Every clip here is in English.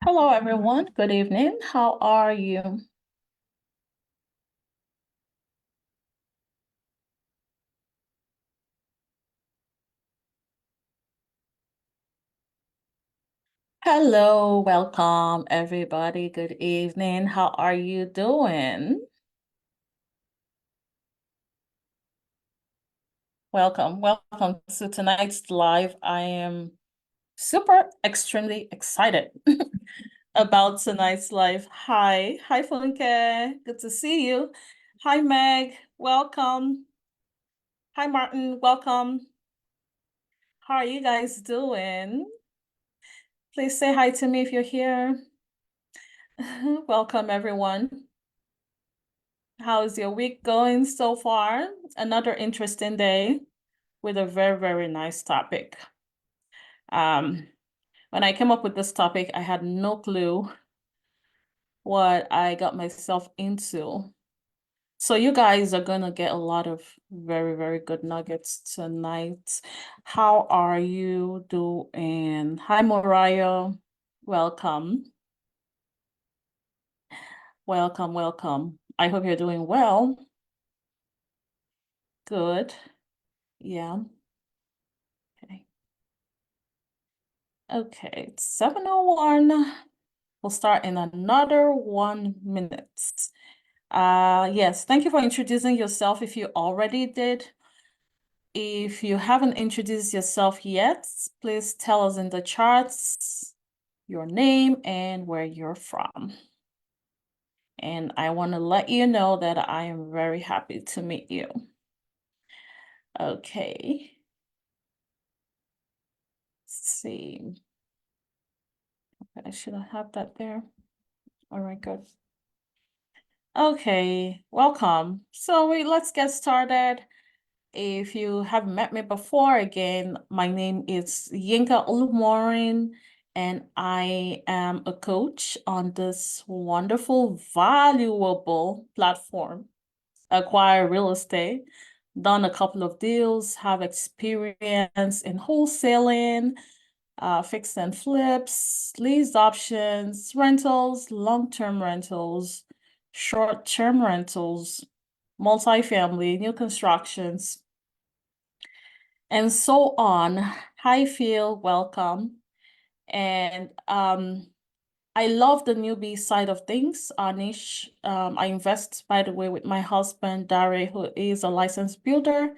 Hello, everyone. Good evening. How are you? Hello, welcome, everybody. Good evening. How are you doing? Welcome to tonight's live. I am super extremely excited about tonight's live. Hi, Funke. Good to see you. Hi, Meg. Welcome. Hi, Martin. Welcome. How are you guys doing? Please say hi to me if you're here. Welcome, everyone. How's your week going so far? Another interesting day with a very, very nice topic. Um, when I came up with this topic, I had no clue what I got myself into. So you guys are gonna get a lot of very, very good nuggets tonight. How are you doing? Hi, Mariah. Welcome. Welcome. I hope you're doing well. Good. Yeah. Okay. Okay, it's 7:01. We'll start in another 1 minute. Yes, thank you for introducing yourself if you already did. If you haven't introduced yourself yet, please tell us in the charts your name and where you're from. And I want to let you know that I am very happy to meet you. Okay. Let's see. Okay, should I have that there? All right, good. Okay, welcome. So let's get started. If you haven't met me before, again, my name is Yinka Olumorin, and I am a coach on this wonderful, valuable platform, Acquire Real Estate. Done a couple of deals, have experience in wholesaling, fix and flips, lease options, rentals, long-term rentals, short-term rentals, multifamily, new constructions, and so on. Hi, Phil, welcome. And I love the newbie side of things, our niche. I invest, by the way, with my husband, Dare, who is a licensed builder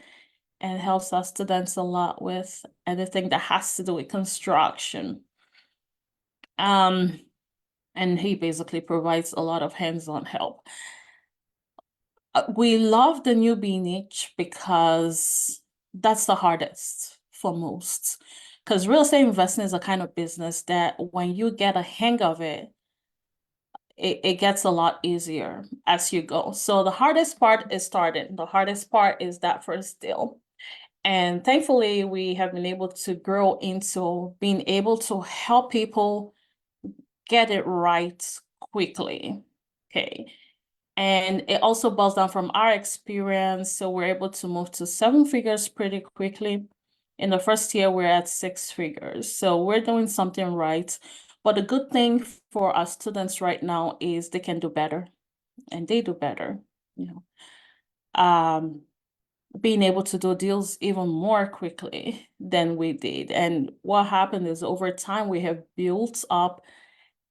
and helps our students a lot with anything that has to do with construction. And he basically provides a lot of hands-on help. We love the newbie niche because that's the hardest for most. Because real estate investing is a kind of business that when you get a hang of it, it gets a lot easier as you go. So the hardest part is starting. The hardest part is that first deal. And thankfully, we have been able to grow into being able to help people get it right quickly. Okay. And it also boils down from our experience. So we're able to move to 7 figures pretty quickly. In the first year, we're at 6 figures. So we're doing something right. But the good thing for our students right now is they can do better, and they do better, you know. Being able to do deals even more quickly than we did. And what happened is over time, we have built up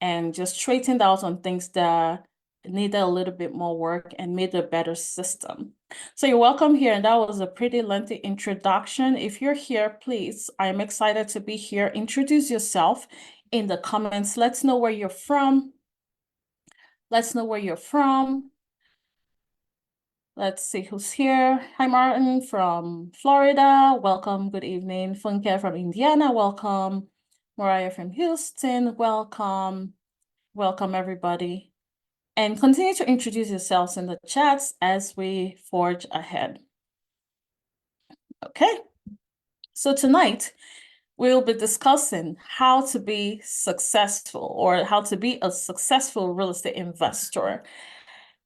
and just straightened out on things that needed a little bit more work and made a better system. So you're welcome here. And that was a pretty lengthy introduction. If you're here, please, I'm excited to be here. Introduce yourself in the comments. Let's know where you're from. Let's know where you're from. Let's see who's here. Hi, Martin from Florida. Welcome. Good evening. Funke from Indiana. Welcome. Mariah from Houston. Welcome. Welcome, everybody. And continue to introduce yourselves in the chats as we forge ahead. Okay. So tonight, We'll be discussing how to be successful or how to be a successful real estate investor.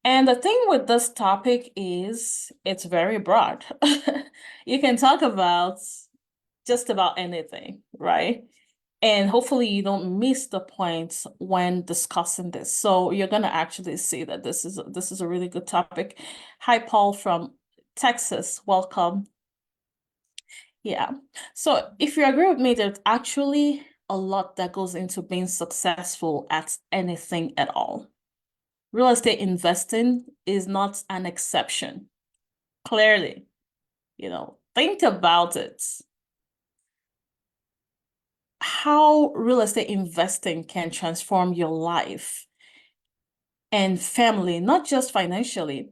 And the thing with this topic is it's very broad. You can talk about just about anything, right? And hopefully you don't miss the points when discussing this. So you're gonna actually see that this is a really good topic. Hi, Paul from Texas. Welcome. Yeah. So if you agree with me, there's actually a lot that goes into being successful at anything at all. Real estate investing is not an exception. Clearly, think about it. How real estate investing can transform your life and family, not just financially,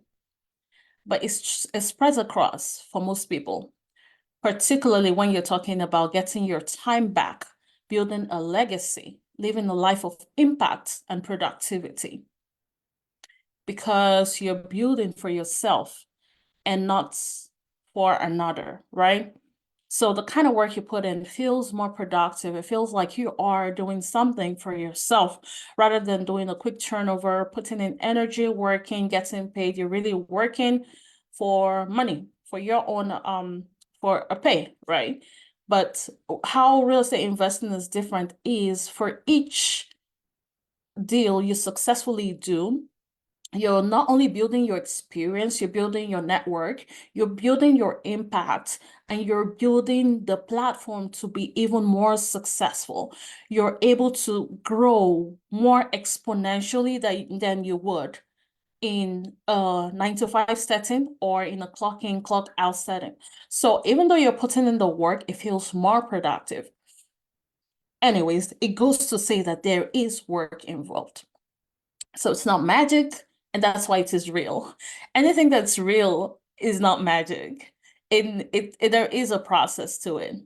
but it spreads across for most people, particularly when you're talking about getting your time back, building a legacy, living a life of impact and productivity, because you're building for yourself and not for another, right? So the kind of work you put in feels more productive. It feels like you are doing something for yourself rather than doing a quick turnover, putting in energy, working, getting paid. You're really working for money, for your own, for a pay, right? But how real estate investing is different is for each deal you successfully do, you're not only building your experience, you're building your network, you're building your impact, and you're building the platform to be even more successful. You're able to grow more exponentially than you would in a 9 to 5 setting or in a clock in, clock out setting. So even though you're putting in the work, it feels more productive. Anyways, it goes to say that there is work involved. So it's not magic, and that's why it is real. Anything that's real is not magic. There is a process to it.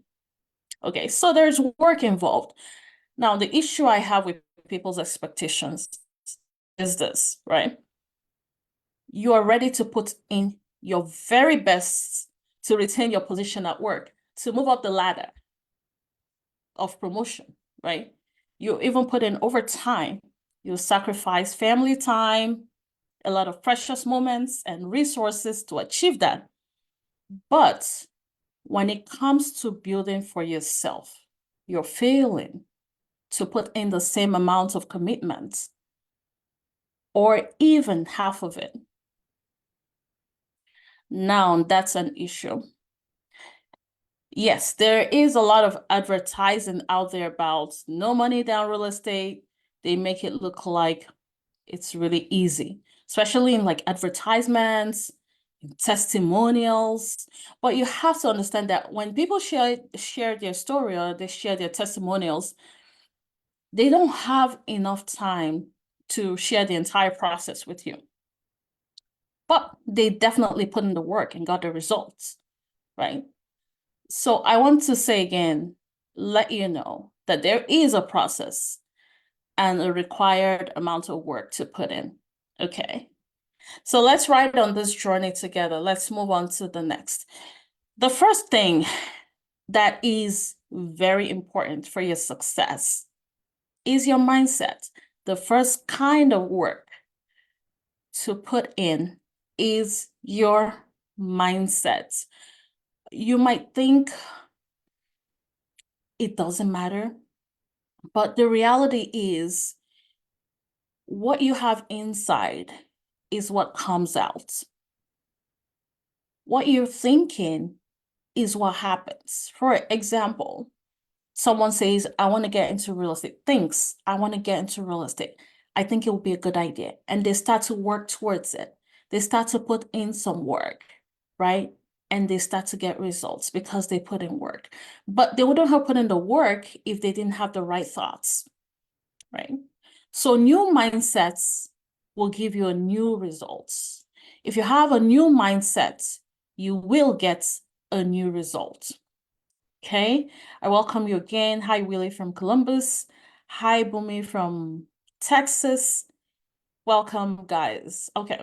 Okay, so there's work involved. Now, the issue I have with people's expectations is this, right? You are ready to put in your very best to retain your position at work, to move up the ladder of promotion, right? You even put in overtime. You sacrifice family time, a lot of precious moments and resources to achieve that. But when it comes to building for yourself, you're failing to put in the same amount of commitment or even half of it. Now, that's an issue. Yes, there is a lot of advertising out there about no money down real estate. They make it look like it's really easy, especially in like advertisements, testimonials. But you have to understand that when people share their story or they share their testimonials, they don't have enough time to share the entire process with you. But they definitely put in the work and got the results, right? So I want to say again, let you know that there is a process and a required amount of work to put in. Okay. So let's ride on this journey together. Let's move on to the next. The first thing that is very important for your success is your mindset. The first kind of work to put in is your mindset. You might think it doesn't matter, but the reality is what you have inside is what comes out. What you're thinking is what happens. For example, someone says, I want to get into real estate, thinks, I want to get into real estate. I think it will be a good idea. And they start to work towards it. They start to put in some work, right? And they start to get results because they put in work. But they wouldn't have put in the work if they didn't have the right thoughts, right? So new mindsets will give you a new results. If you have a new mindset, you will get a new result. Okay, I welcome you again. Hi, Willie from Columbus. Hi, Bumi from Texas. Welcome, guys. Okay.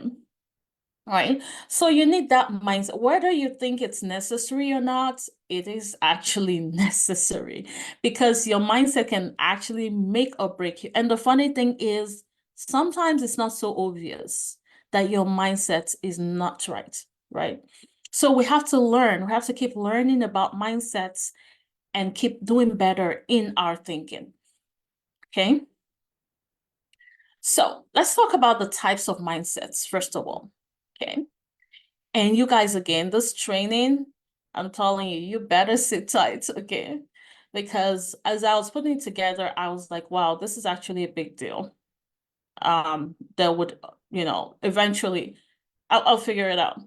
right? So you need that mindset. Whether you think it's necessary or not, it is actually necessary because your mindset can actually make or break you. And the funny thing is, sometimes it's not so obvious that your mindset is not right, right? So we have to learn, we have to keep learning about mindsets and keep doing better in our thinking. Okay. So let's talk about the types of mindsets, first of all. Okay. And you guys, again, this training, I'm telling you, you better sit tight, okay? Because as I was putting it together, I was like, wow, this is actually a big deal. That would, eventually, I'll figure it out.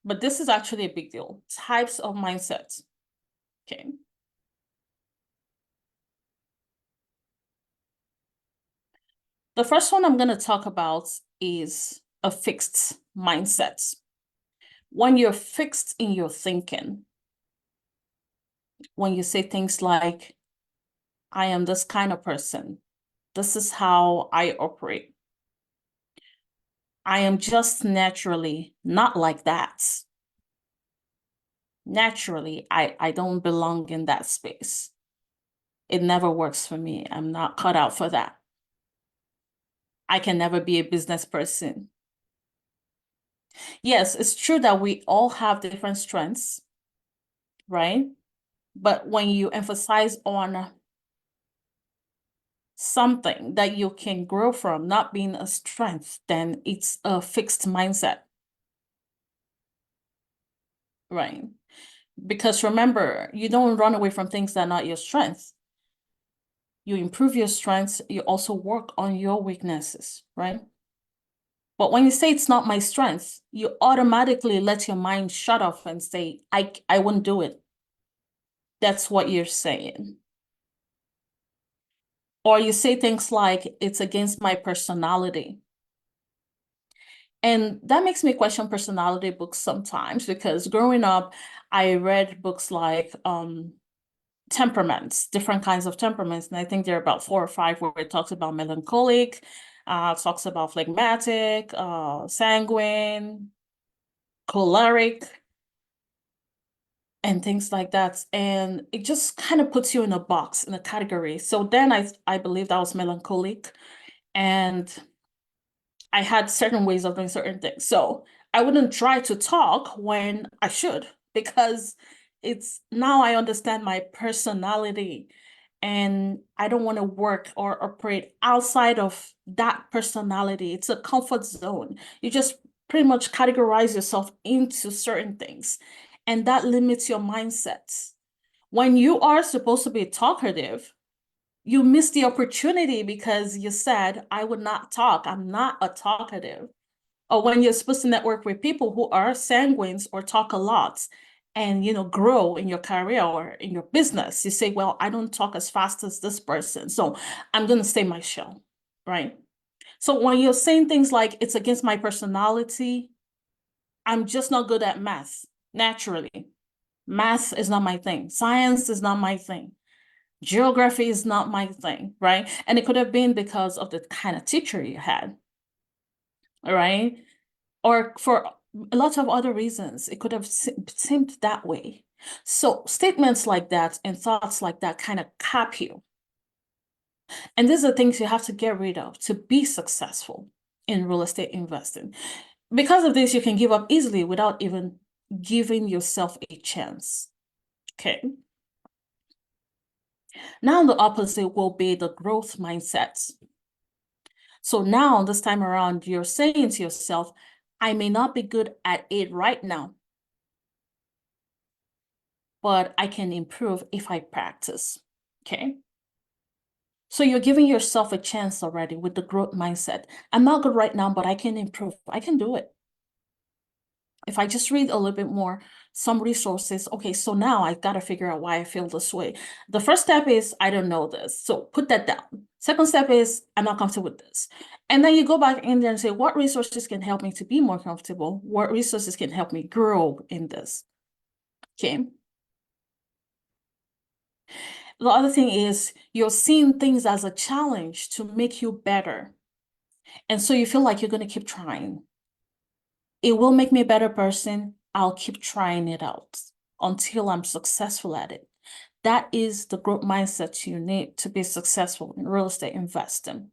But this is actually a big deal. Types of mindsets, okay? The first one I'm going to talk about is a fixed mindset. When you're fixed in your thinking, when you say things like, I am this kind of person, this is how I operate. I am just naturally not like that. Naturally, I don't belong in that space. It never works for me. I'm not cut out for that. I can never be a business person. Yes, it's true that we all have different strengths, right? But when you emphasize on something that you can grow from, not being a strength, then it's a fixed mindset, right? Because remember, you don't run away from things that are not your strengths. You improve your strengths, you also work on your weaknesses, right? But when you say it's not my strength, you automatically let your mind shut off and say, I wouldn't do it. That's what you're saying. Or you say things like, it's against my personality. And that makes me question personality books sometimes because growing up, I read books like temperaments, different kinds of temperaments. And I think there are about 4 or 5 where it talks about melancholic, talks about phlegmatic, sanguine, choleric, and things like that. And it just kind of puts you in a box, in a category. So then I believe that was melancholic. And I had certain ways of doing certain things. So I wouldn't try to talk when I should, because it's now I understand my personality and I don't want to work or operate outside of that personality. It's a comfort zone. You just pretty much categorize yourself into certain things, and that limits your mindset. When you are supposed to be talkative, you missed the opportunity because you said, I would not talk. I'm not a talkative. Or when you're supposed to network with people who are sanguines or talk a lot and, grow in your career or in your business, you say, well, I don't talk as fast as this person, so I'm going to stay my shell, right? So when you're saying things like it's against my personality, I'm just not good at math naturally. Math is not my thing. Science is not my thing. Geography is not my thing, right? And it could have been because of the kind of teacher you had, right? Or for a lot of other reasons, it could have seemed that way. So statements like that and thoughts like that kind of cap you. And these are things you have to get rid of to be successful in real estate investing. Because of this, you can give up easily without even giving yourself a chance. Okay. Now the opposite will be the growth mindset. So now this time around, you're saying to yourself, I may not be good at it right now, but I can improve if I practice. Okay. So you're giving yourself a chance already with the growth mindset. I'm not good right now, but I can improve. I can do it. If I just read a little bit more, some resources, okay, so now I've got to figure out why I feel this way. The first step is, I don't know this. So put that down. Second step is, I'm not comfortable with this. And then you go back in there and say, what resources can help me to be more comfortable? What resources can help me grow in this? Okay. The other thing is you're seeing things as a challenge to make you better. And so you feel like you're going to keep trying. It will make me a better person. I'll keep trying it out until I'm successful at it. That is the growth mindset you need to be successful in real estate investing.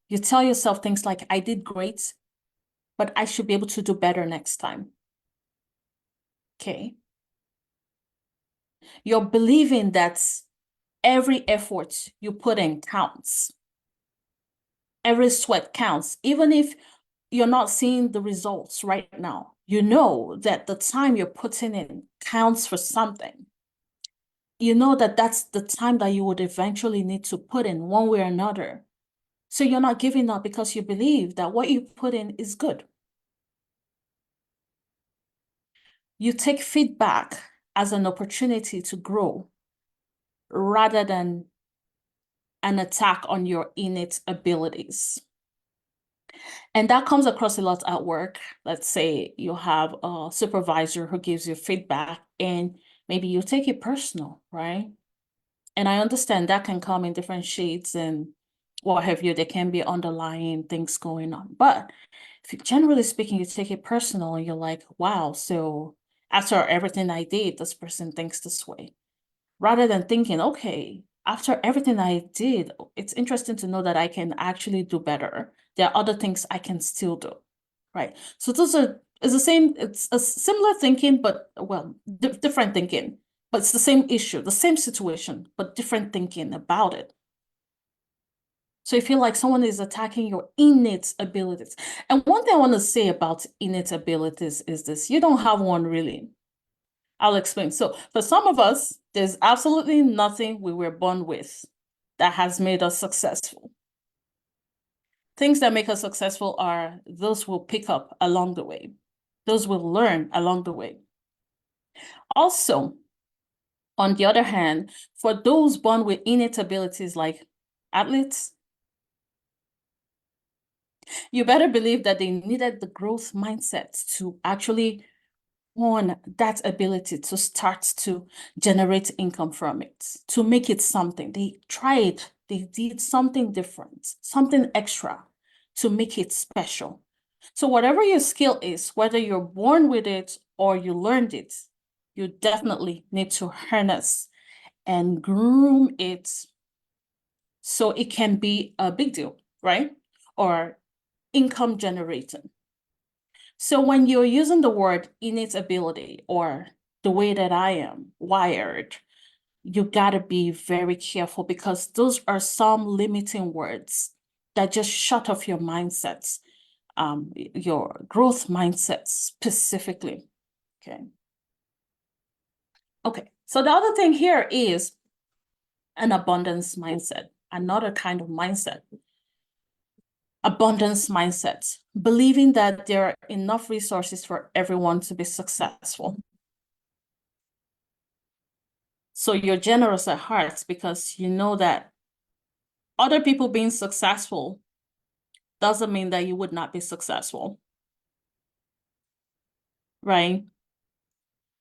You tell yourself things like, I did great, but I should be able to do better next time. Okay. You're believing that every effort you put in counts. Every sweat counts, even if you're not seeing the results right now. You know that the time you're putting in counts for something. You know that that's the time that you would eventually need to put in one way or another. So you're not giving up because you believe that what you put in is good. You take feedback as an opportunity to grow rather than an attack on your innate abilities. And that comes across a lot at work. Let's say you have a supervisor who gives you feedback and maybe you take it personal, right? And I understand that can come in different shades and what have you. There can be underlying things going on. But if generally speaking, you take it personal and you're like, wow, so after everything I did, this person thinks this way. Rather than thinking, okay, after everything I did, it's interesting to know that I can actually do better. There are other things I can still do, right? So it's the same, it's a similar thinking, but well, different thinking, but it's the same issue, the same situation, but different thinking about it. So you feel like someone is attacking your innate abilities. And one thing I want to say about innate abilities is this, you don't have one really. I'll explain. So for some of us, there's absolutely nothing we were born with that has made us successful. Things that make us successful are those we'll pick up along the way. Those we'll learn along the way. Also, on the other hand, for those born with innate abilities like athletes, you better believe that they needed the growth mindset to actually on that ability to start to generate income from it, to make it something. They tried, they did something different, something extra to make it special. So whatever your skill is, whether you're born with it or you learned it, you definitely need to harness and groom it so it can be a big deal, right? Or income generating. So when you're using the word innate ability or the way that I am wired, you gotta be very careful because those are some limiting words that just shut off your mindsets, your growth mindset specifically. Okay. Okay. So the other thing here is an abundance mindset, another kind of mindset. Abundance mindset, believing that there are enough resources for everyone to be successful. So you're generous at heart because you know that other people being successful doesn't mean that you would not be successful, right?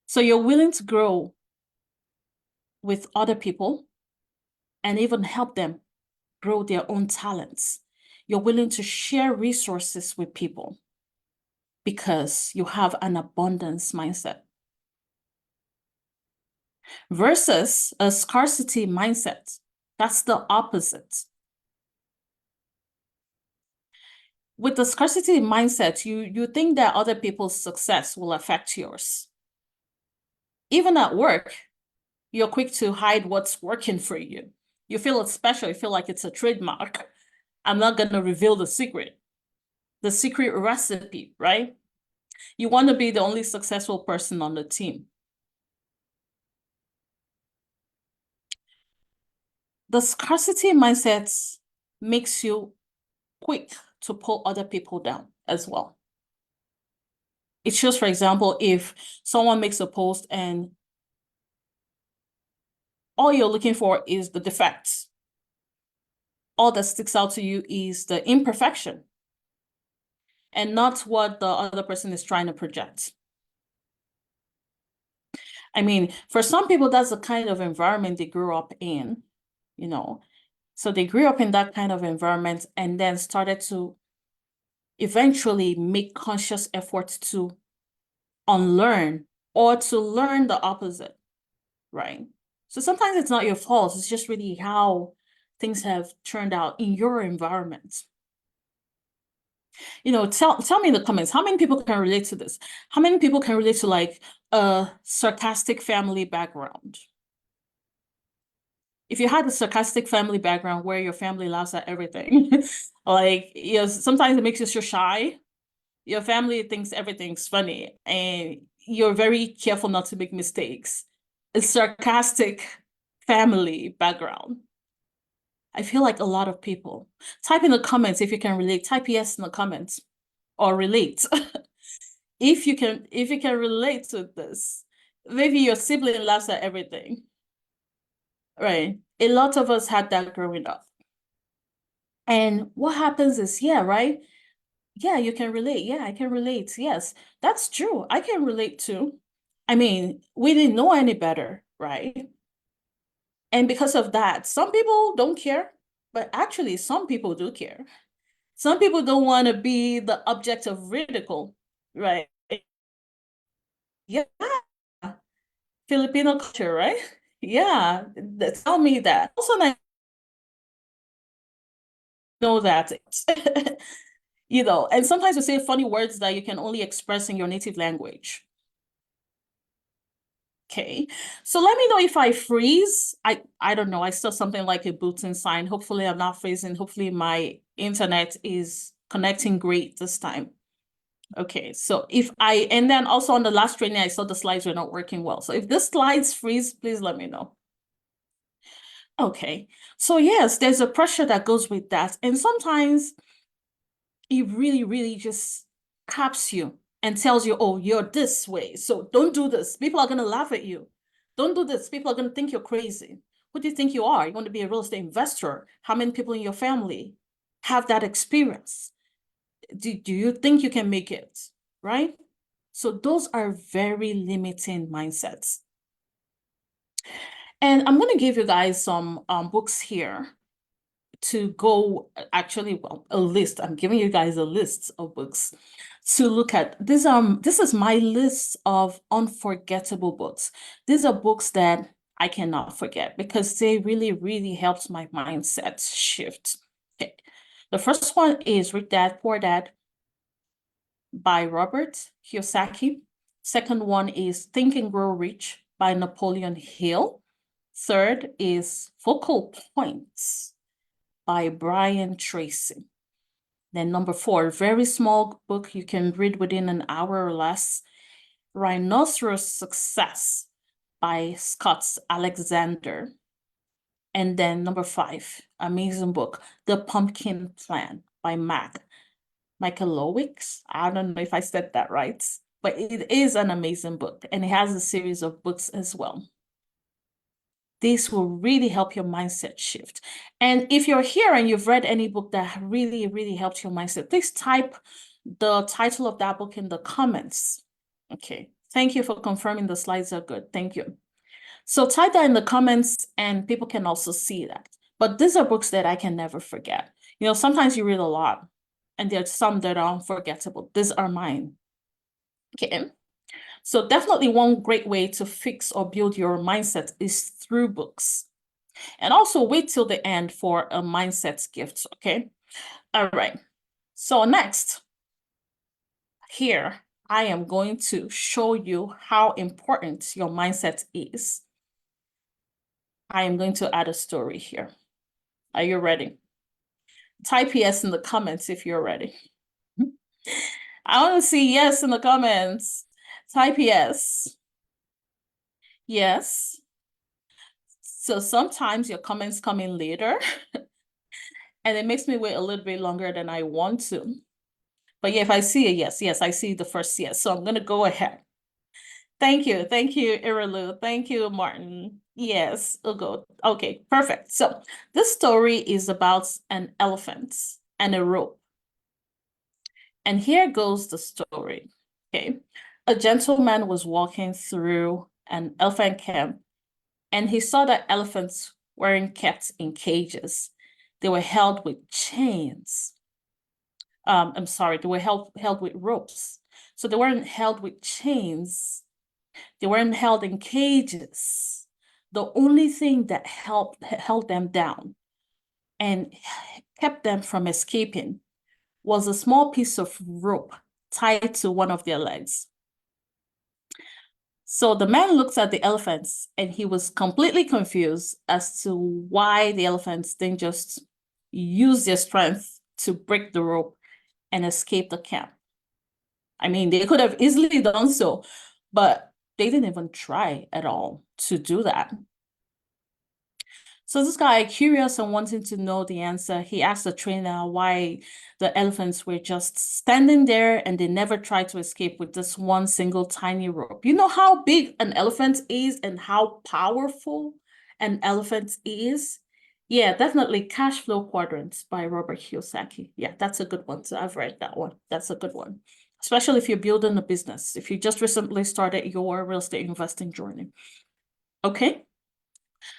So you're willing to grow with other people and even help them grow their own talents. You're willing to share resources with people because you have an abundance mindset versus a scarcity mindset. That's the opposite. With the scarcity mindset, you think that other people's success will affect yours. Even at work, you're quick to hide what's working for you. You feel it's special. You feel like it's a trademark. I'm not going to reveal the secret recipe, right? You want to be the only successful person on the team. The scarcity mindset makes you quick to pull other people down as well. It shows, for example, if someone makes a post and all you're looking for is the defects, all that sticks out to you is the imperfection and not what the other person is trying to project. I mean, for some people, that's the kind of environment they grew up in, you know. So they grew up in that kind of environment and then started to eventually make conscious efforts to unlearn or to learn the opposite, right? So sometimes it's not your fault, it's just really how things have turned out in your environment. Tell me in the comments, how many people can relate to this? How many people can relate to like a sarcastic family background? If you had a sarcastic family background where your family laughs at everything, like, sometimes it makes you so shy. Your family thinks everything's funny and you're very careful not to make mistakes. A sarcastic family background. I feel like a lot of people. Type in the comments if you can relate. Type yes in the comments or relate. If you can relate to this. Maybe your sibling laughs at everything. Right. A lot of us had that growing up. And what happens is, yeah, right? Yeah, you can relate. Yeah, I can relate. Yes, that's true. I can relate too. I mean, we didn't know any better, right? And because of that, some people don't care, but actually, some people do care. Some people don't want to be the object of ridicule, right? Yeah, Filipino culture, right? Yeah, tell me that. Also, I know that. And sometimes we say funny words that you can only express in your native language. Okay, so let me know if I freeze. I don't know. I saw something like a booting sign. Hopefully I'm not freezing. Hopefully my internet is connecting great this time. Okay, so and then also on the last training, I saw the slides were not working well. So if the slides freeze, please let me know. Okay, so yes, there's a pressure that goes with that. And sometimes it really, really just caps you and tells you, oh, you're this way, so don't do this. People are going to laugh at you. Don't do this. People are going to think you're crazy. Who do you think you are? You want to be a real estate investor? How many people in your family have that experience? Do you think you can make it? Right? So those are very limiting mindsets. And I'm going to give you guys some books here to go, actually, well, a list. I'm giving you guys a list of books to look at. This is my list of unforgettable books. These are books that I cannot forget because they really, really helped my mindset shift. Okay. The first one is Rich Dad, Poor Dad by Robert Kiyosaki. Second one is Think and Grow Rich by Napoleon Hill. Third is Focal Points by Brian Tracy. Then number 4, very small book you can read within an hour or less, Rhinoceros Success by Scott Alexander. And then number 5, amazing book, The Pumpkin Plan by Michael Lowicks. I don't know if I said that right, but it is an amazing book and it has a series of books as well. This will really help your mindset shift. And if you're here and you've read any book that really, really helped your mindset, please type the title of that book in the comments. Okay. Thank you for confirming the slides are good. Thank you. So type that in the comments and people can also see that. But these are books that I can never forget. Sometimes you read a lot and there's some that are unforgettable. These are mine. Okay. So definitely one great way to fix or build your mindset is through books. And also wait till the end for a mindset gift, okay? All right. So next, here, I am going to show you how important your mindset is. I am going to add a story here. Are you ready? Type yes in the comments if you're ready. I want to see yes in the comments. Type yes. Yes. So sometimes your comments come in later and it makes me wait a little bit longer than I want to. But yeah, if I see a yes, I see the first yes. So I'm going to go ahead. Thank you. Thank you, Irilu. Thank you, Martin. Yes, Ugo. Okay, perfect. So this story is about an elephant and a rope. And here goes the story. Okay. A gentleman was walking through an elephant camp and he saw that elephants weren't kept in cages. They were held with chains. I'm sorry, they were held with ropes. So they weren't held with chains. They weren't held in cages. The only thing that held them down and kept them from escaping was a small piece of rope tied to one of their legs. So the man looked at the elephants and he was completely confused as to why the elephants didn't just use their strength to break the rope and escape the camp. I mean, they could have easily done so, but they didn't even try at all to do that. So this guy, curious and wanting to know the answer, he asked the trainer why the elephants were just standing there and they never tried to escape with this one single tiny rope. You know how big an elephant is and how powerful an elephant is? Yeah, definitely Cash Flow Quadrants by Robert Kiyosaki. Yeah, that's a good one. So I've read that one. That's a good one. Especially if you're building a business, if you just recently started your real estate investing journey. Okay.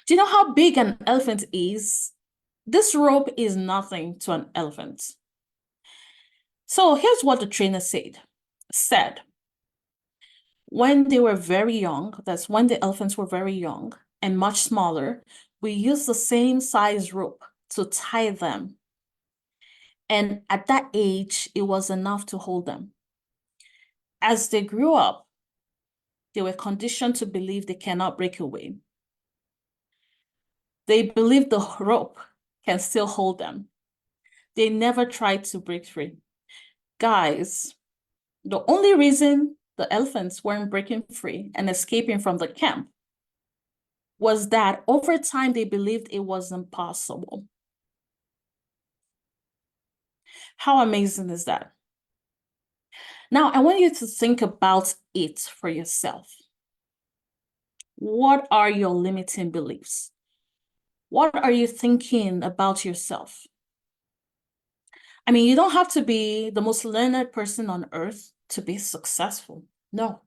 Do you know how big an elephant is? This rope is nothing to an elephant. So here's what the trainer said, when they were very young, that's when the elephants were very young and much smaller, we used the same size rope to tie them. And at that age, it was enough to hold them. As they grew up, they were conditioned to believe they cannot break away. They believe the rope can still hold them. They never tried to break free. Guys, the only reason the elephants weren't breaking free and escaping from the camp was that over time they believed it was impossible. How amazing is that? Now, I want you to think about it for yourself. What are your limiting beliefs? What are you thinking about yourself? I mean, you don't have to be the most learned person on earth to be successful. No.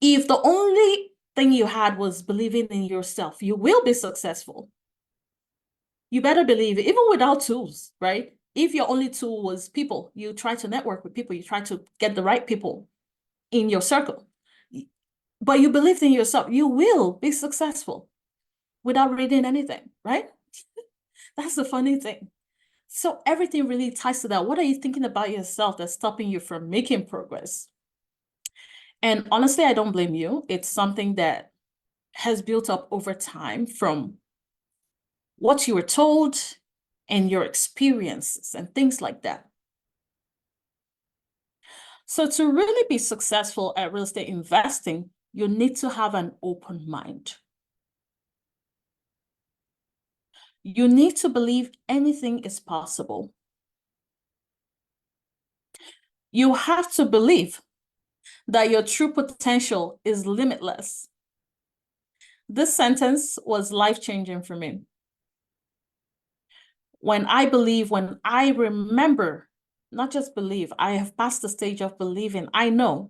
If the only thing you had was believing in yourself, you will be successful. You better believe it, even without tools, right? If your only tool was people, you try to network with people, you try to get the right people in your circle, but you believed in yourself, you will be successful without reading anything, right? That's the funny thing. So everything really ties to that. What are you thinking about yourself that's stopping you from making progress? And honestly, I don't blame you. It's something that has built up over time from what you were told and your experiences and things like that. So to really be successful at real estate investing, you need to have an open mind. You need to believe anything is possible. You have to believe that your true potential is limitless. This sentence was life-changing for me. When I remember, not just believe, I have passed the stage of believing, I know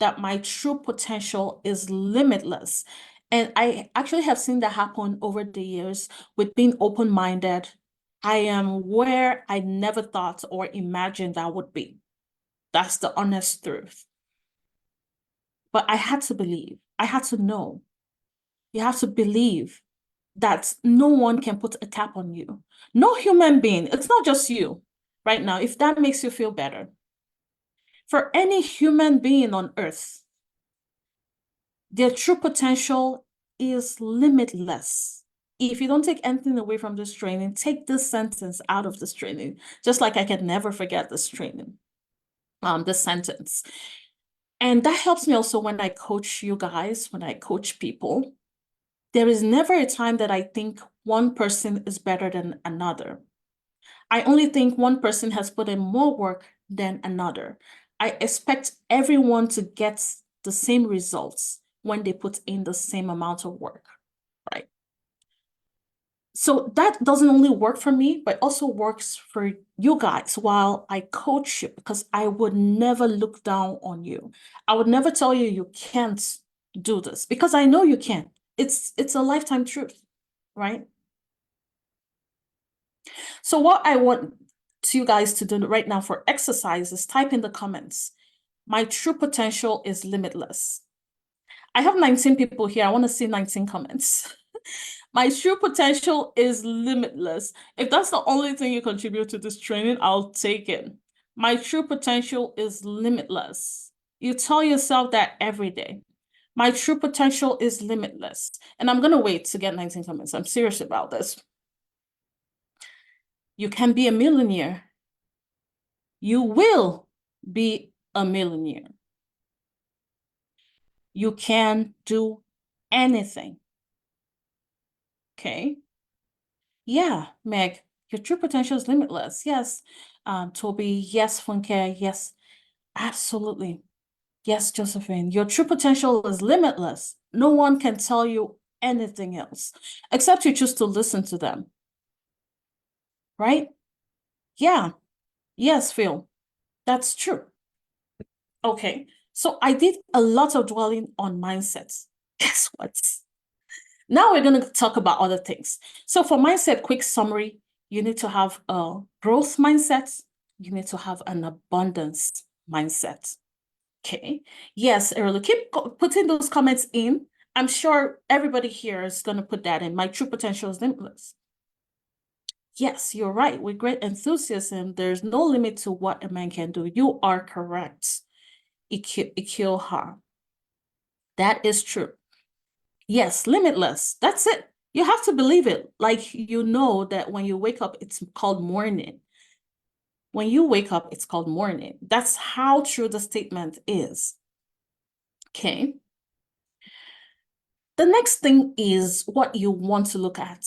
that my true potential is limitless. And I actually have seen that happen over the years with being open-minded. I am where I never thought or imagined I would be. That's the honest truth. But I had to believe, I had to know. You have to believe that no one can put a cap on you. No human being, it's not just you right now, if that makes you feel better. For any human being on earth, their true potential is limitless. If you don't take anything away from this training, take this sentence out of this training, just like I can never forget this training, this sentence. And that helps me also when I coach you guys, when I coach people. There is never a time that I think one person is better than another. I only think one person has put in more work than another. I expect everyone to get the same results when they put in the same amount of work, right? So that doesn't only work for me, but also works for you guys while I coach you, because I would never look down on you. I would never tell you you can't do this, because I know you can. It's a lifetime truth, right? So what I want to you guys to do right now for exercises, type in the comments. My true potential is limitless. I have 19 people here. I want to see 19 comments. My true potential is limitless. If that's the only thing you contribute to this training, I'll take it. My true potential is limitless. You tell yourself that every day. My true potential is limitless. And I'm going to wait to get 19 comments. I'm serious about this. You can be a millionaire. You will be a millionaire. You can do anything. Okay? Yeah, Meg, your true potential is limitless. Yes, Toby, yes, Funke, yes, absolutely. Yes, Josephine, your true potential is limitless. No one can tell you anything else, except you choose to listen to them, right? Yeah, yes, Phil, that's true. Okay, so I did a lot of dwelling on mindsets. Guess what? Now we're going to talk about other things. So for mindset, quick summary, you need to have a growth mindset. You need to have an abundance mindset. Okay. Yes, Erla, keep putting those comments in. I'm sure everybody here is going to put that in. My true potential is limitless. Yes, you're right. With great enthusiasm, there's no limit to what a man can do. You are correct. Ikioha. That is true. Yes, limitless. That's it. You have to believe it. Like, you know that when you wake up, it's called morning. When you wake up, it's called morning. That's how true the statement is. Okay. The next thing is what you want to look at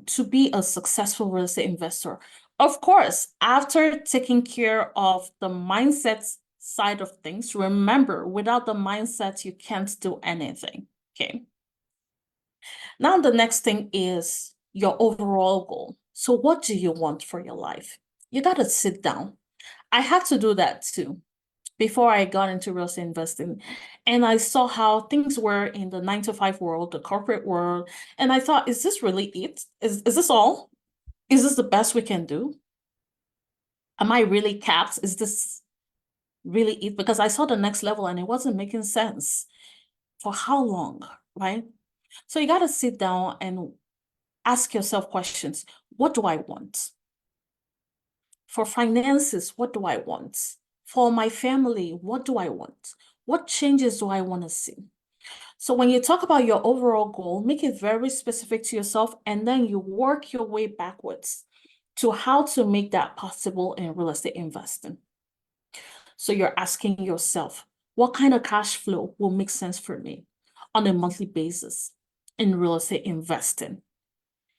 to be a successful real estate investor. Of course, after taking care of the mindset side of things, remember, without the mindset, you can't do anything. Okay. Now, the next thing is your overall goal. So what do you want for your life? You got to sit down. I had to do that too before I got into real estate investing. And I saw how things were in the 9-to-5 world, the corporate world. And I thought, is this really it? Is this all? Is this the best we can do? Am I really capped? Is this really it? Because I saw the next level and it wasn't making sense. For how long, right? So you got to sit down and ask yourself questions. What do I want? For finances, what do I want? For my family, what do I want? What changes do I want to see? So when you talk about your overall goal, make it very specific to yourself, and then you work your way backwards to how to make that possible in real estate investing. So you're asking yourself, what kind of cash flow will make sense for me on a monthly basis in real estate investing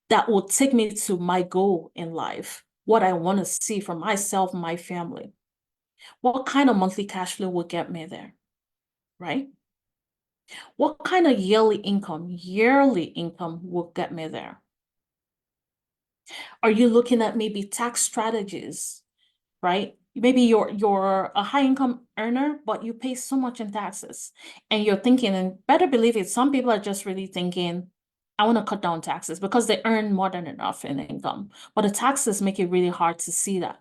that will take me to my goal in life, what I want to see for myself, my family? What kind of monthly cash flow will get me there, right? What kind of yearly income will get me there? Are you looking at maybe tax strategies, right? Maybe you're a high income earner, but you pay so much in taxes, and you're thinking, and better believe it, some people are just really thinking, I want to cut down taxes because they earn more than enough in income, but the taxes make it really hard to see that.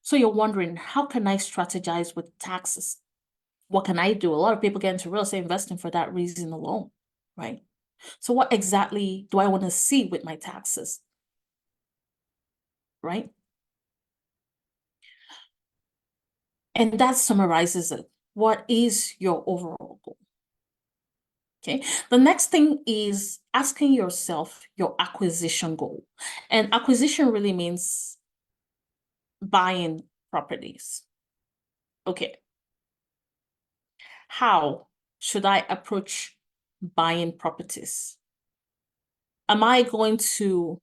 So you're wondering, how can I strategize with taxes? What can I do? A lot of people get into real estate investing for that reason alone, right? So what exactly do I want to see with my taxes, right? And that summarizes it. What is your overall goal? Okay. The next thing is asking yourself your acquisition goal. And acquisition really means buying properties. Okay. How should I approach buying properties? Am I going to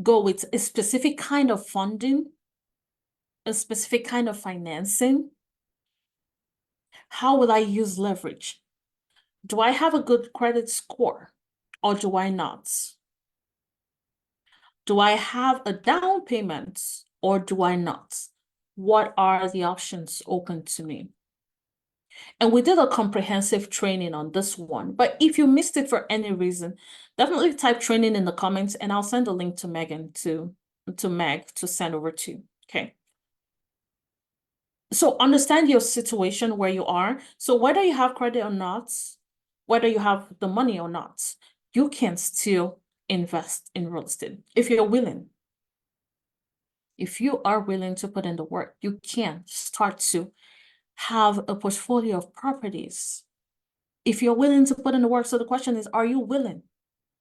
go with a specific kind of funding, a specific kind of financing? How will I use leverage? Do I have a good credit score or do I not? Do I have a down payment or do I not? What are the options open to me? And we did a comprehensive training on this one, but if you missed it for any reason, definitely type training in the comments and I'll send a link to Megan too. to Meg to send over to you. Okay. So understand your situation where you are. So whether you have credit or not, whether you have the money or not, you can still invest in real estate if you're willing. If you are willing to put in the work, you can start to have a portfolio of properties. If you're willing to put in the work, so the question is, are you willing?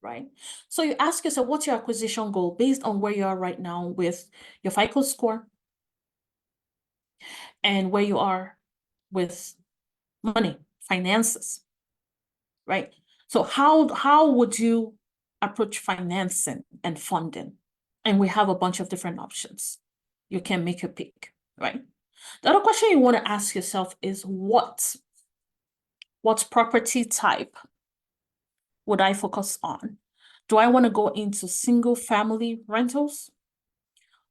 Right? So you ask yourself, what's your acquisition goal based on where you are right now with your FICO score and where you are with money, finances, right? So how would you approach financing and funding? And we have a bunch of different options. You can make a pick, right? The other question you want to ask yourself is what property type would I focus on? Do I want to go into single family rentals?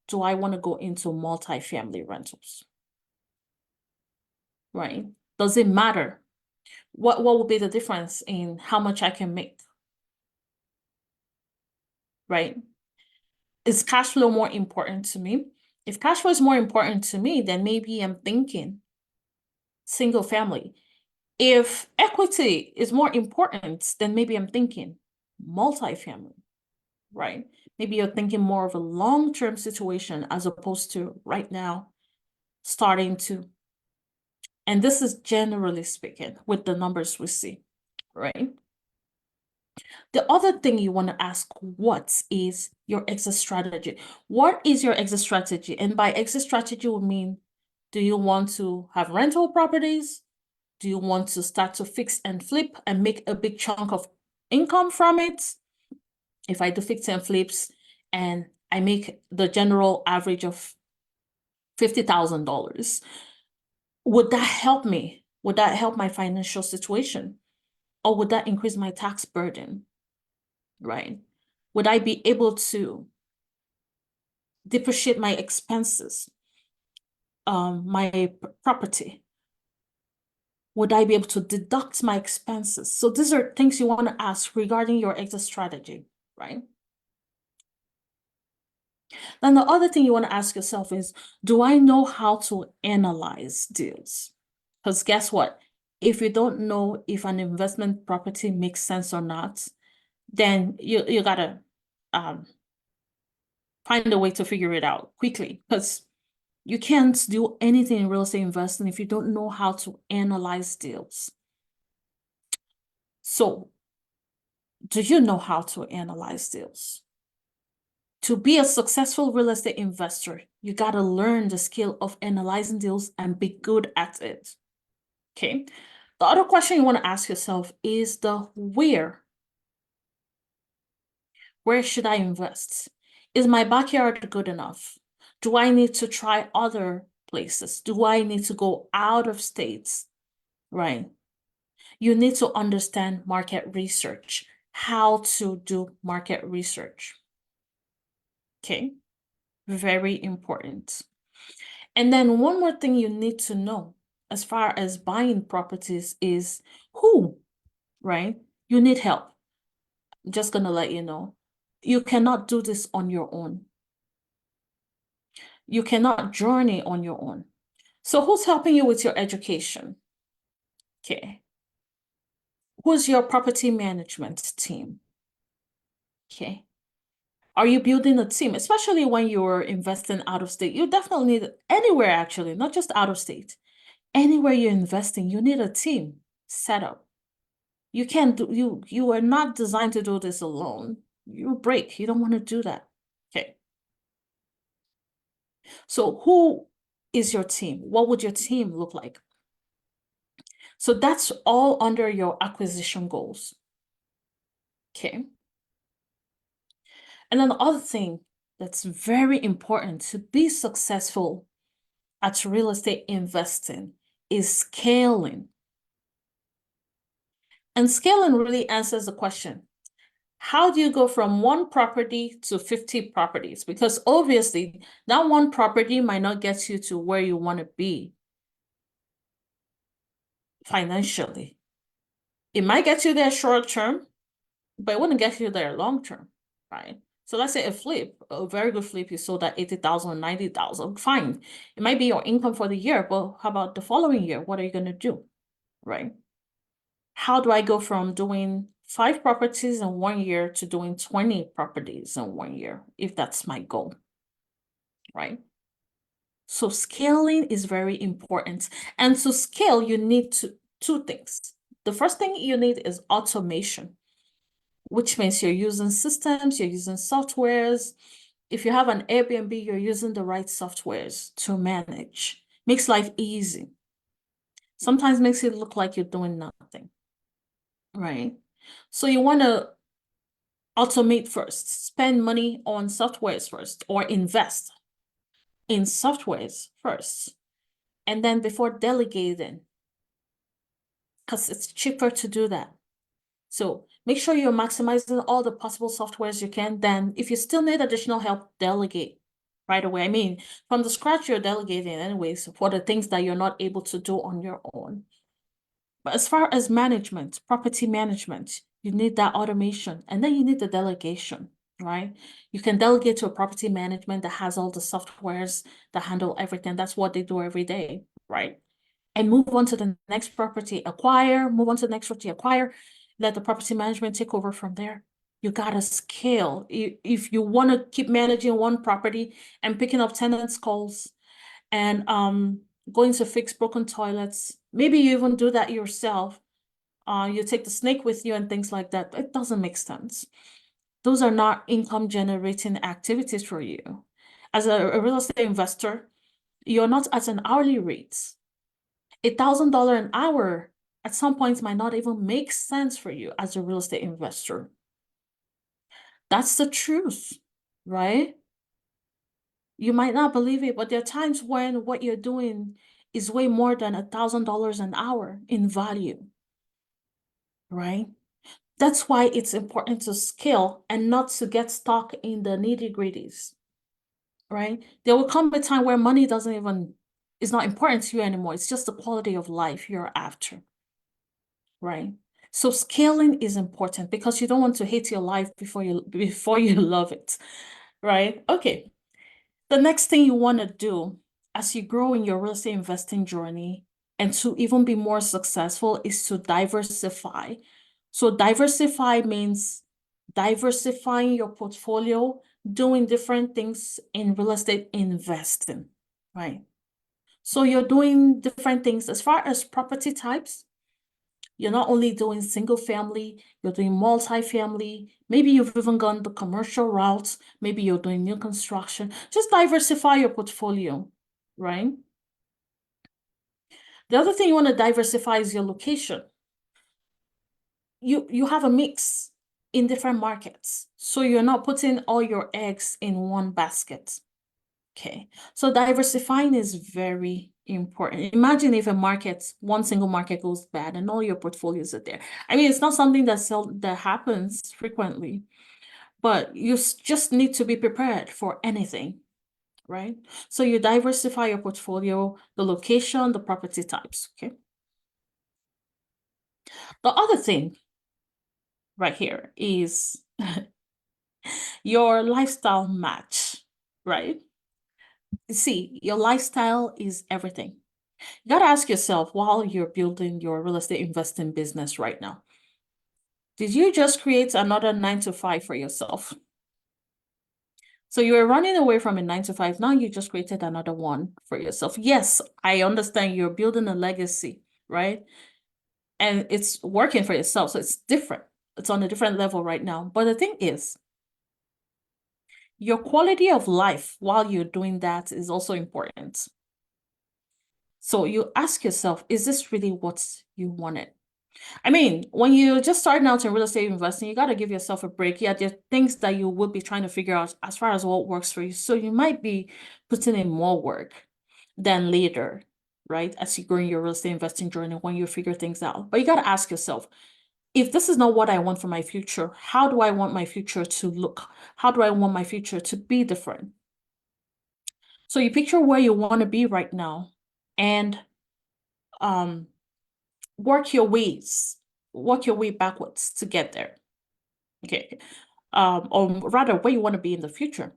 Do I want to go into multifamily rentals? Right? Does it matter? What will be the difference in how much I can make? Right? Is cash flow more important to me? If cash flow is more important to me, then maybe I'm thinking single family. If equity is more important, then maybe I'm thinking multifamily, right? Maybe you're thinking more of a long-term situation as opposed to right now starting to, and this is generally speaking with the numbers we see, right? The other thing you want to ask, what is your exit strategy? What is your exit strategy? And by exit strategy, we mean, do you want to have rental properties? Do you want to start to fix and flip and make a big chunk of income from it? If I do fix and flips and I make the general average of $50,000, would that help me? Would that help my financial situation? Or would that increase my tax burden? Right? Would I be able to depreciate my expenses, my property? Would I be able to deduct my expenses? So these are things you want to ask regarding your exit strategy, right? Then the other thing you want to ask yourself is, do I know how to analyze deals? Because guess what? If you don't know if an investment property makes sense or not, then you gotta find a way to figure it out quickly, because you can't do anything in real estate investing if you don't know how to analyze deals. So, do you know how to analyze deals? To be a successful real estate investor, you got to learn the skill of analyzing deals and be good at it. Okay. The other question you want to ask yourself is the where. Where should I invest? Is my backyard good enough? Do I need to try other places? Do I need to go out of states? Right. You need to understand market research, how to do market research. Okay. Very important. And then one more thing you need to know as far as buying properties is who, right? You need help. I'm just going to let you know. You cannot do this on your own. You cannot journey on your own. So who's helping you with your education? Okay. Who's your property management team? Okay. Are you building a team, especially when you're investing out of state? You definitely need anywhere, actually, not just out of state. Anywhere you're investing, you need a team set up. You can't do, you are not designed to do this alone. You break. You don't want to do that. Okay. So who is your team? What would your team look like? So that's all under your acquisition goals. Okay. And then the other thing that's very important to be successful at real estate investing is scaling. And scaling really answers the question, how do you go from one property to 50 properties? Because obviously that one property might not get you to where you want to be financially. It might get you there short term, but it wouldn't get you there long term, right? So let's say a very good flip, you sold at 80,000, 90,000, fine. It might be your income for the year, but how about the following year? What are you going to do, right? How do I go from doing 5 properties in 1 year to doing 20 properties in 1 year, if that's my goal, right? So scaling is very important. And to scale, you need two things. The first thing you need is automation, which means you're using systems, you're using softwares. If you have an Airbnb, you're using the right softwares to manage. Makes life easy. Sometimes makes it look like you're doing nothing, right? So you want to automate first, spend money on softwares first, or invest in softwares first. And then before delegating, because it's cheaper to do that. So make sure you're maximizing all the possible softwares you can. Then if you still need additional help, delegate right away. I mean, from the scratch, you're delegating anyways for the things that you're not able to do on your own. But as far as management, property management, you need that automation, and then you need the delegation, right? You can delegate to a property management that has all the softwares that handle everything. That's what they do every day, right? And move on to the next property, acquire, move on to the next property, acquire, let the property management take over from there. You gotta scale. If you want to keep managing one property and picking up tenants' calls and going to fix broken toilets, maybe you even do that yourself. You take the snake with you and things like that. It doesn't make sense. Those are not income generating activities for you. As a real estate investor, you're not at an hourly rate. $1,000 an hour at some points might not even make sense for you as a real estate investor. That's the truth, right? You might not believe it, but there are times when what you're doing is way more than $1,000 an hour in value, right? That's why it's important to scale and not to get stuck in the nitty-gritties, right? There will come a time where money is not important to you anymore. It's just the quality of life you're after, right? So scaling is important because you don't want to hate your life before you love it, right? Okay. The next thing you want to do as you grow in your real estate investing journey and to even be more successful is to diversify. So diversify means diversifying your portfolio, doing different things in real estate investing, right? So you're doing different things as far as property types. You're not only doing single family, you're doing multi-family. Maybe you've even gone the commercial route. Maybe you're doing new construction. Just diversify your portfolio, right? The other thing you want to diversify is your location. You have a mix in different markets. So you're not putting all your eggs in one basket. Okay. So diversifying is very important. Imagine if one single market goes bad and all your portfolios are there. I mean, it's not something that happens frequently, but you just need to be prepared for anything, right? So you diversify your portfolio, the location, the property types, okay? The other thing right here is your lifestyle match, right? See, your lifestyle is everything. You got to ask yourself while you're building your real estate investing business right now, did you just create another 9 to 5 for yourself? So you were running away from a 9 to 5. Now you just created another one for yourself. Yes, I understand you're building a legacy, right? And it's working for yourself. So it's different. It's on a different level right now. But the thing is, your quality of life while you're doing that is also important. So you ask yourself, is this really what you wanted? I mean, when you're just starting out in real estate investing, you got to give yourself a break. Yeah, there are things that you would be trying to figure out as far as what works for you. So you might be putting in more work than later, right? As you grow in your real estate investing journey, when you figure things out. But you got to ask yourself, if this is not what I want for my future, how do I want my future to look? How do I want my future to be different? So you picture where you want to be right now and um work your way backwards to get there. Okay. or rather where you want to be in the future,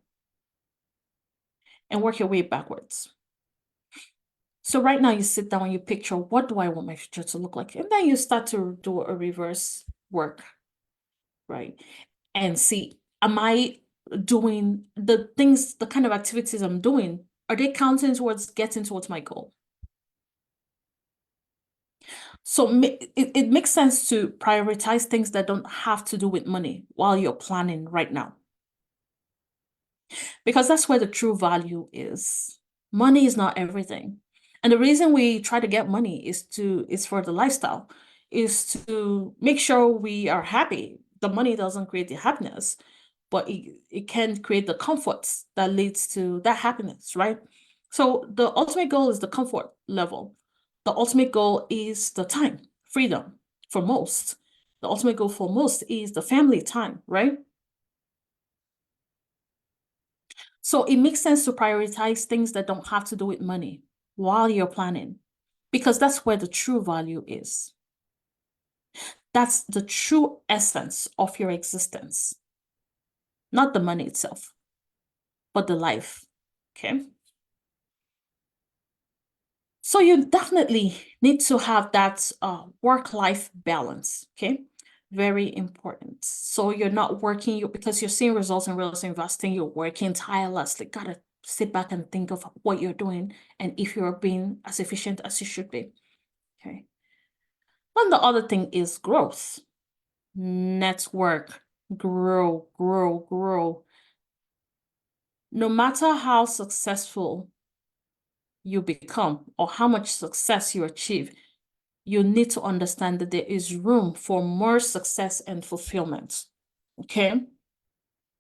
and work your way backwards. So right now you sit down and you picture, what do I want my future to look like? And then you start to do a reverse work, right? And see, am I doing the things, the kind of activities I'm doing, are they counting towards getting towards my goal? So it makes sense to prioritize things that don't have to do with money while you're planning right now, because that's where the true value is. Money is not everything. And the reason we try to get money is for the lifestyle, is to make sure we are happy. The money doesn't create the happiness, but it can create the comforts that leads to that happiness, right? So the ultimate goal is the comfort level. The ultimate goal is the time, freedom for most. The ultimate goal for most is the family time, right? So it makes sense to prioritize things that don't have to do with money while you're planning, because that's where the true value is. That's the true essence of your existence, not the money itself, but the life. Okay. So you definitely need to have that work-life balance. Okay. Very important. So you're not working because you're seeing results in real estate investing, you're working tirelessly. Gotta sit back and think of what you're doing and if you're being as efficient as you should be. Okay. And the other thing is growth. Network, grow, grow, grow. No matter how successful you become or how much success you achieve, you need to understand that there is room for more success and fulfillment. Okay?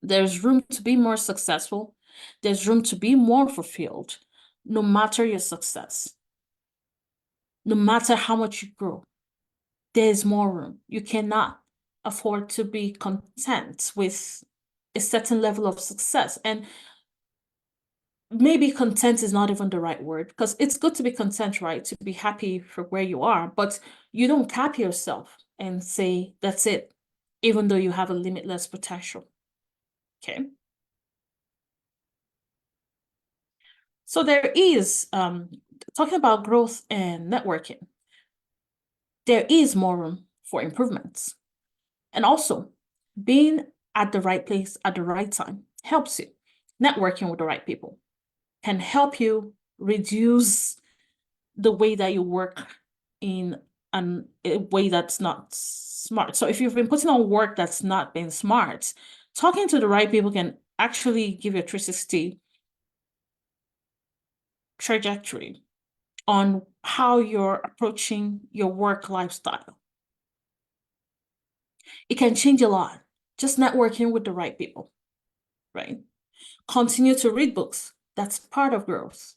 There's room to be more successful. There's room to be more fulfilled, no matter your success. No matter how much you grow, there's more room. You cannot afford to be content with a certain level of success. And maybe content is not even the right word, because it's good to be content, right? To be happy for where you are, but you don't cap yourself and say, that's it, even though you have a limitless potential. Okay. So there is, talking about growth and networking, there is more room for improvements. And also, being at the right place at the right time helps you. Networking with the right people can help you reduce the way that you work in a way that's not smart. So if you've been putting on work that's not been smart, talking to the right people can actually give you a 360 trajectory on how you're approaching your work lifestyle. It can change a lot. Just networking with the right people, right? Continue to read books. That's part of growth.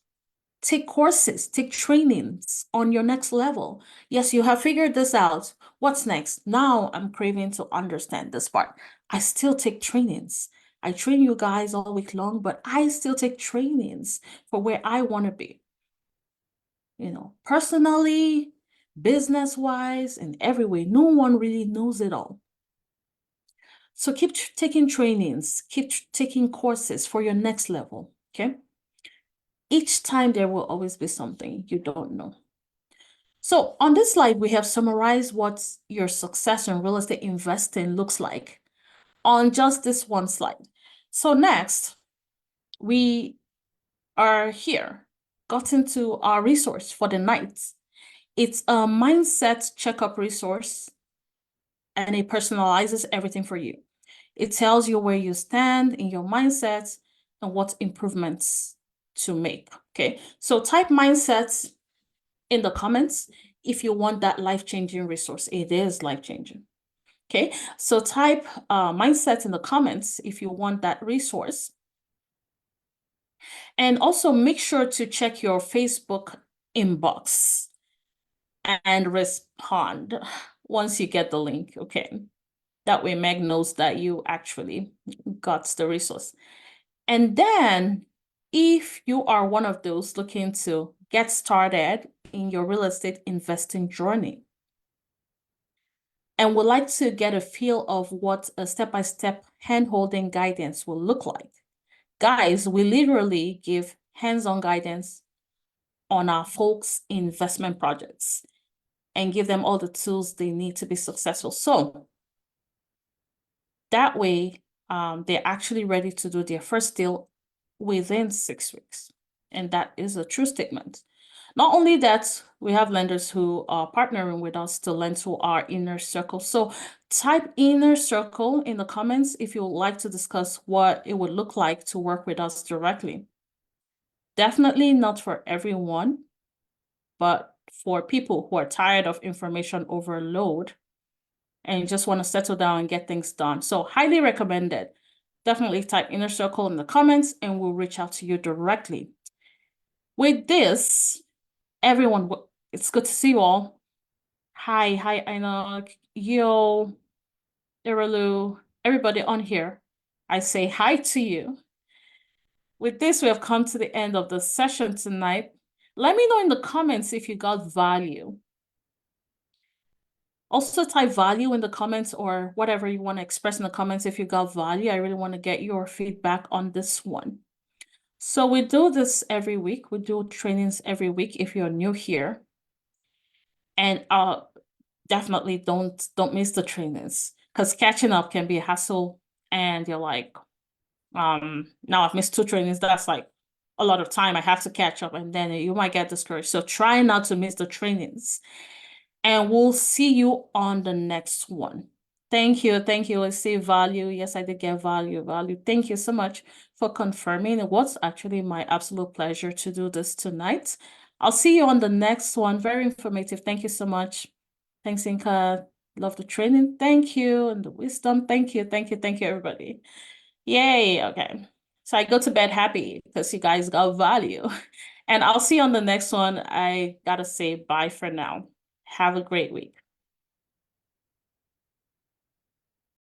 Take courses, take trainings on your next level. Yes, you have figured this out. What's next? Now I'm craving to understand this part. I still take trainings. I train you guys all week long, but I still take trainings for where I want to be. You know, personally, business-wise, in every way. No one really knows it all. So keep taking trainings, keep taking courses for your next level, okay? Each time there will always be something you don't know. So on this slide, we have summarized what your success in real estate investing looks like on just this one slide. So next, we are here, got into our resource for the night. It's a mindset checkup resource, and it personalizes everything for you. It tells you where you stand in your mindset and what improvements to make, okay? So type mindset in the comments if you want that life-changing resource. It is life-changing, okay? So type mindset in the comments if you want that resource. And also make sure to check your Facebook inbox and respond once you get the link, okay? That way Meg knows that you actually got the resource. And then if you are one of those looking to get started in your real estate investing journey and would like to get a feel of what a step-by-step hand-holding guidance will look like. Guys, we literally give hands-on guidance on our folks' investment projects and give them all the tools they need to be successful. So that way, they're actually ready to do their first deal within 6 weeks. And that is a true statement. Not only that, we have lenders who are partnering with us to lend to our inner circle. So type inner circle in the comments if you would like to discuss what it would look like to work with us directly. Definitely not for everyone, but for people who are tired of information overload and just want to settle down and get things done. So highly recommended. Definitely type inner circle in the comments and we'll reach out to you directly. With this, everyone, it's good to see you all. Hi, Aina, Yo, Iralu, everybody on here. I say hi to you. With this, we have come to the end of the session tonight. Let me know in the comments if you got value. Also type value in the comments or whatever you want to express in the comments if you got value. I really want to get your feedback on this one. So we do this every week. We do trainings every week if you're new here. And definitely don't miss the trainings because catching up can be a hassle and you're like, now I've missed 2 trainings. That's like a lot of time. I have to catch up and then you might get discouraged. So try not to miss the trainings. And we'll see you on the next one. Thank you. Thank you. I see value. Yes, I did get value. Thank you so much for confirming. It was actually my absolute pleasure to do this tonight. I'll see you on the next one. Very informative. Thank you so much. Thanks, Inka. Love the training. Thank you. And the wisdom. Thank you. Thank you. Thank you, everybody. Yay. Okay. So I go to bed happy because you guys got value. And I'll see you on the next one. I gotta say bye for now. Have a great week.